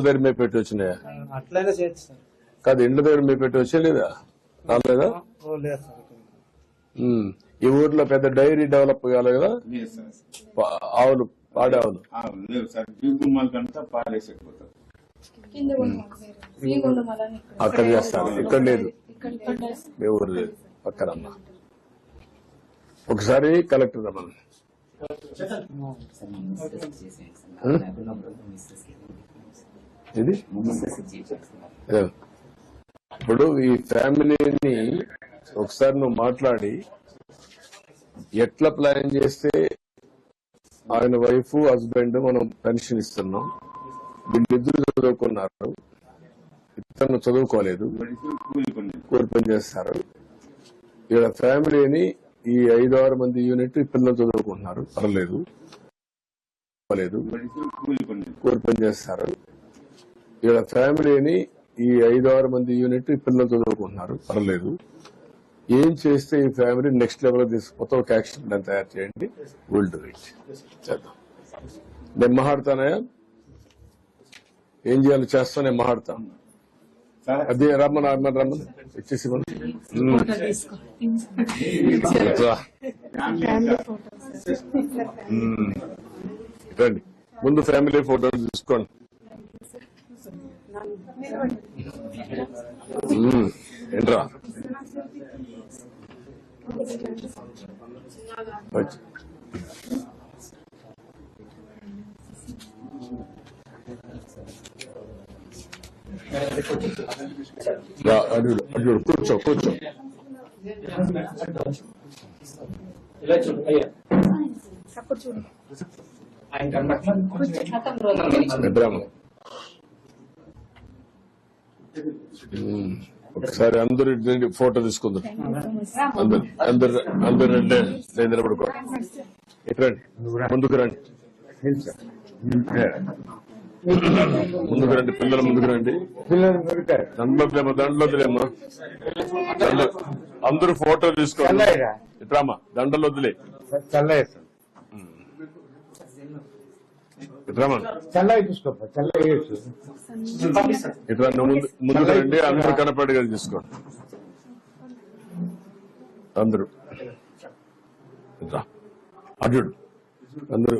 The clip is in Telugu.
దగ్గర మేము పెట్టి వచ్చినాయా? అట్లయినా చేయొచ్చు సార్. కాదు, ఇండ్ల దగ్గర మేము పెట్టి వచ్చేలేదా? రాలేదా? లేదు సార్. ఈ ఊర్లో పెద్ద డైరీ డెవలప్ కావాలి కదా? ఆవులు, పాడే ఆవులు లేవు సార్. జీవితంతా పాడేసేకపోతారు. అక్కడ చేస్తారు, ఇక్కడ లేదు. మీ ఊరు లేదు, పక్కనమ్మా. ఒకసారి కలెక్టర్ రమ్మని. ఇది ఇప్పుడు ఈ ఫ్యామిలీని ఒకసారి నువ్వు మాట్లాడి ఎట్లా ప్లాన్ చేస్తే ఆయన వైఫ్ హస్బెండ్ మనం పెన్షన్ ఇస్తున్నాం, వీళ్ళిద్దరు చదువుకున్నారు, ఇతను చదువుకోలేదు, కూలి పని చేస్తారు. వీళ్ళ ఫ్యామిలీని ఈ 5-6 మంది యూనిట్ పిల్లలు చదువుకుంటున్నారు, పర్లేదు, కూలి పని చేస్తారు. వీళ్ళ ఫ్యామిలీని ఈ 5-6 మంది యూనిట్ పిల్లలు చదువుకుంటున్నారు, పర్లేదు. ఏం చేస్తే ఈ ఫ్యామిలీ నెక్స్ట్ లెవెల్ తీసుకుపోతే ఒక యాక్షన్ ప్లాన్ తయారు చేయండి. Will do it. చేద్దాం. నేను మాట్లాడతానయా, ఏం చేయాలో చేస్తా, నేను మాట్లాడతాను. అదే రమ్మని ఇచ్చేసి రండి. ముందు ఫ్యామిలీ ఫోటోలు తీసుకోండి. ఏంట్రా అడు కూర్చో కూర్చో. ఒకసారి అందరూ ఫోటో తీసుకుందాం. అందరు రండి, నేను నిలబడుకో. రండి, ముందుకు రండి, ముందుకు రండి, పిల్లలు ముందుకు రండి. దండలొద్దులేమో, అందరూ ఫోటో తీసుకోండి. ఇట్రామా, దండలు వద్దులే. ఇట్లా ముందుకు రండి, అందరూ కనపడేది తీసుకోండి. అందరూ అడ్డు అందరూ